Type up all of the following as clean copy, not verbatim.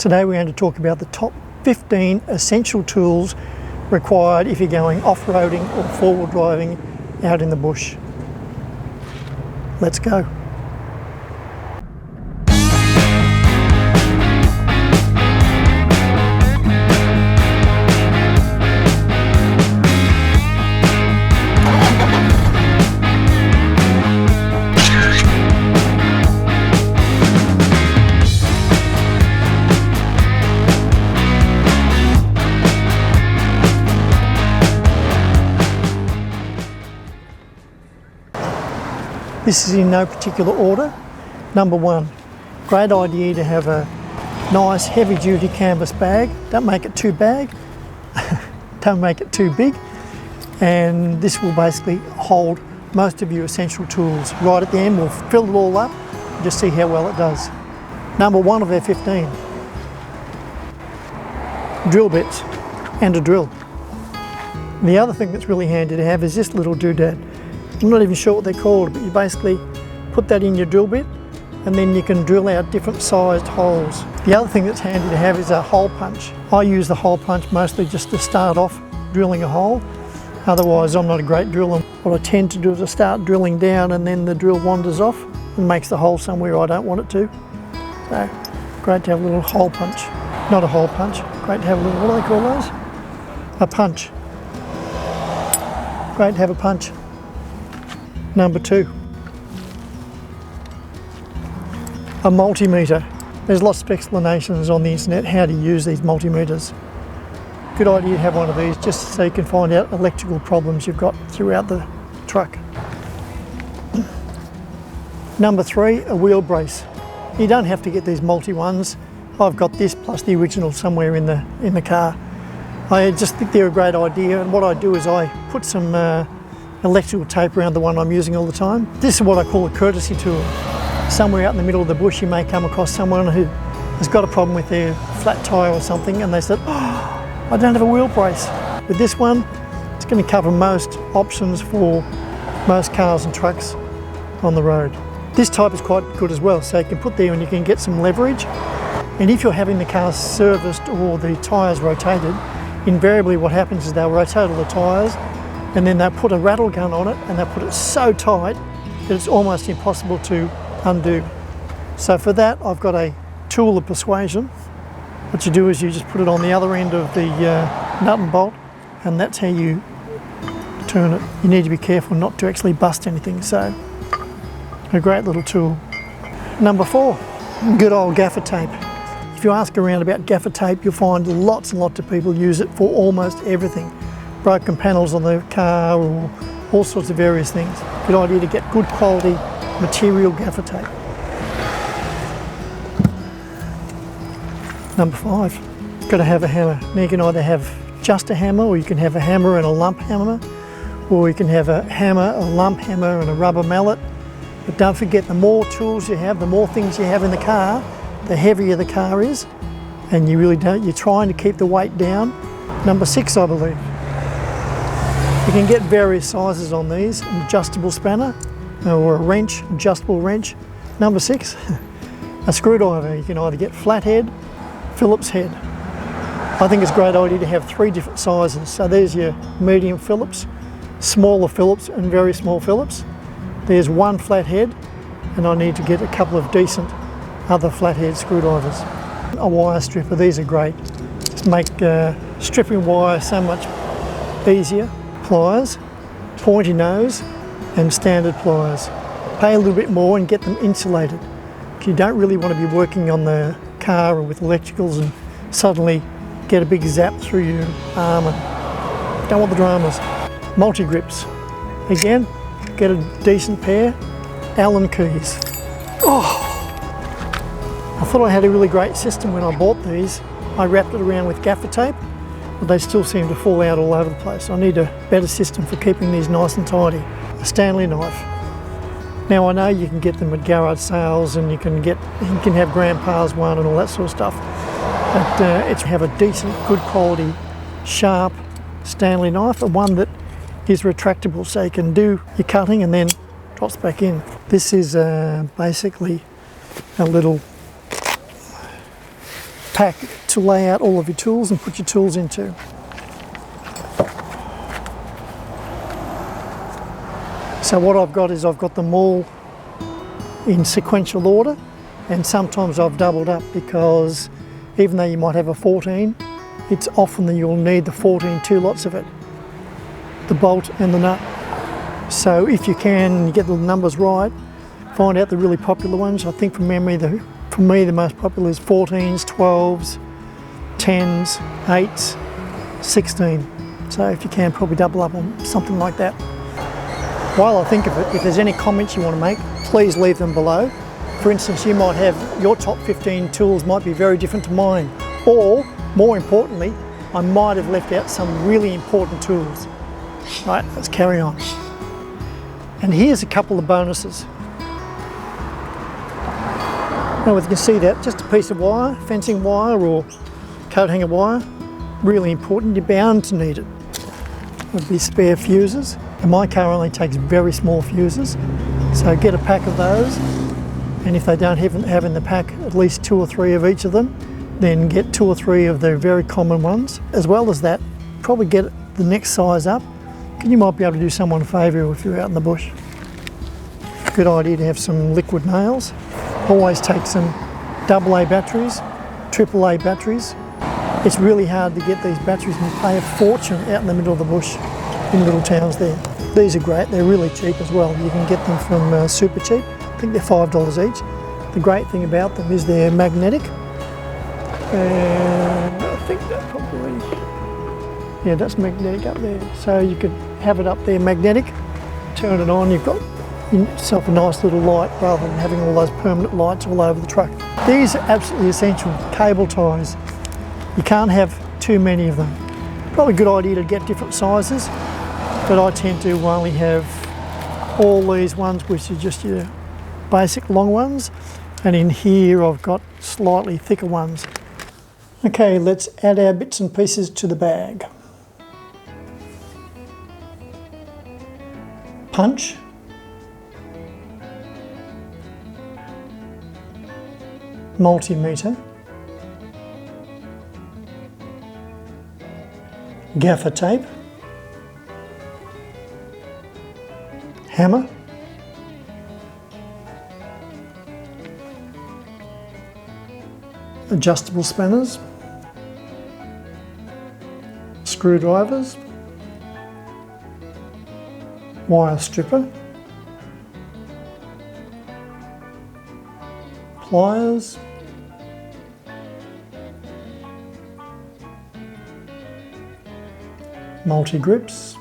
Today we're going to talk about the top 15 essential tools required if you're going off-roading or four-wheel driving out in the bush. Let's go. This is in no particular order. Number one, great idea to have a nice heavy duty canvas bag. Don't make it too big, don't make it too big. And this will basically hold most of your essential tools. Right at the end, we'll fill it all up and just see how well it does. Number one of our 15, drill bits and a drill. The other thing that's really handy to have is this little doodad. I'm not even sure what they're called, but you basically put that in your drill bit and then you can drill out different sized holes. The other thing that's handy to have is a hole punch. I use the hole punch mostly just to start off drilling a hole. Otherwise, I'm not a great driller. What I tend to do is I start drilling down and then the drill wanders off and makes the hole somewhere I don't want it to. So, great to have a little hole punch. Not a hole punch, great to have a little, what do they call those? A punch. Great to have a punch. Number two, a multimeter. There's lots of explanations on the internet how to use these multimeters. Good idea to have one of these just so you can find out electrical problems you've got throughout the truck. Number three, a wheel brace. You don't have to get these multi ones. I've got this plus the original somewhere in the car. I just think they're a great idea, and what I do is I put some electrical tape around the one I'm using all the time. This is what I call a courtesy tool. Somewhere out in the middle of the bush you may come across someone who has got a problem with their flat tyre or something and they said, oh, I don't have a wheel brace. With this one, it's going to cover most options for most cars and trucks on the road. This type is quite good as well, so you can put there and you can get some leverage. And if you're having the car serviced or the tyres rotated, invariably what happens is they'll rotate all the tyres and then they'll put a rattle gun on it and they'll put it so tight that it's almost impossible to undo. So for that, I've got a tool of persuasion. What you do is you just put it on the other end of the nut and bolt, and that's how you turn it. You need to be careful not to actually bust anything, so a great little tool. Number four, good old gaffer tape. If you ask around about gaffer tape, you'll find lots and lots of people use it for almost everything. Broken panels on the car or all sorts of various things. Good idea to get good quality material gaffer tape. Number five, got to have a hammer. Now you can either have just a hammer or you can have a hammer and a lump hammer, or you can have a hammer, a lump hammer and a rubber mallet. But don't forget, the more tools you have, the more things you have in the car, the heavier the car is, and you really don't, you're trying to keep the weight down. Number six, I believe. You can get various sizes on these, an adjustable spanner or a wrench, adjustable wrench. Number six, a screwdriver. You can either get flathead, Phillips head. I think it's a great idea to have three different sizes. So there's your medium Phillips, smaller Phillips and very small Phillips. There's one flathead, and I need to get a couple of decent other flathead screwdrivers. A wire stripper, these are great. Just make stripping wire so much easier. Pliers, pointy nose and standard pliers. Pay a little bit more and get them insulated. You don't really want to be working on the car or with electricals and suddenly get a big zap through your arm and don't want the dramas. Multi-grips. Again, get a decent pair. Allen keys. Oh, I thought I had a really great system when I bought these. I wrapped it around with gaffer tape, but they still seem to fall out all over the place. I need a better system for keeping these nice and tidy. A Stanley knife. Now I know you can get them at garage sales and you can have Grandpa's one and all that sort of stuff. But it's have a decent, good quality, sharp Stanley knife, and one that is retractable so you can do your cutting and then drops back in. This is basically a little pack to lay out all of your tools and put your tools into. So what I've got is I've got them all in sequential order, and sometimes I've doubled up because even though you might have a 14, it's often that you'll need the 14 two lots of it, the bolt and the nut. So if you can get the numbers right, find out the really popular ones. I think from memory, for me the most popular is 14s, 12s, 10s, 8s, 16. So if you can, probably double up on something like that. While I think of it, if there's any comments you want to make, please leave them below. For instance, you might have your top 15 tools might be very different to mine, or more importantly, I might have left out some really important tools. Right, let's carry on. And here's a couple of bonuses. Now you can see that, just a piece of wire, fencing wire or coat hanger wire, really important, you're bound to need it. Would be spare fuses. And my car only takes very small fuses, so get a pack of those, and if they don't have in the pack at least 2 or 3 of each of them, then get 2 or 3 of the very common ones. As well as that, probably get the next size up, because you might be able to do someone a favour if you're out in the bush. Good idea to have some liquid nails. Always take some AA batteries, AAA batteries. It's really hard to get these batteries and you pay a fortune out in the middle of the bush in little towns there. These are great, they're really cheap as well. You can get them from super cheap. I think they're $5 each. The great thing about them is they're magnetic. And I think that probably, yeah, that's magnetic up there. So you could have it up there magnetic, turn it on, you've got yourself a nice little light rather than having all those permanent lights all over the truck. These are absolutely essential, cable ties. You can't have too many of them. Probably a good idea to get different sizes, but I tend to only have all these ones, which are just your basic long ones, and in here I've got slightly thicker ones. Okay, let's add our bits and pieces to the bag. Punch. Multimeter. Gaffer tape. Hammer. Adjustable spanners. Screwdrivers. Wire stripper. Pliers. Multi-grips.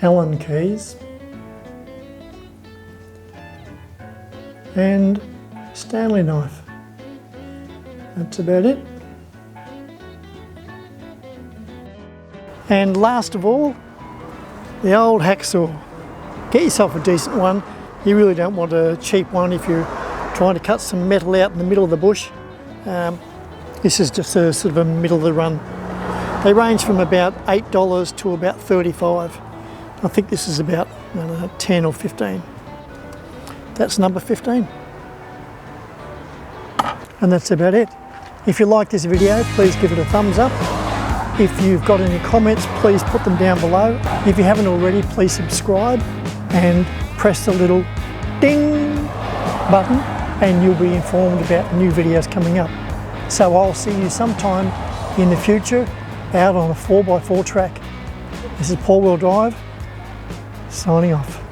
Allen keys. And Stanley knife. That's about it. And last of all, the old hacksaw. Get yourself a decent one. You really don't want a cheap one if you're trying to cut some metal out in the middle of the bush. This is just a sort of a middle of the run. They range from about $8 to about $35. I think this is about, I don't know, 10 or 15. That's number 15. And that's about it. If you like this video, please give it a thumbs up. If you've got any comments, please put them down below. If you haven't already, please subscribe and press the little ding button and you'll be informed about new videos coming up. So I'll see you sometime in the future out on a 4x4 track. This is Paul Wheel Drive, signing off.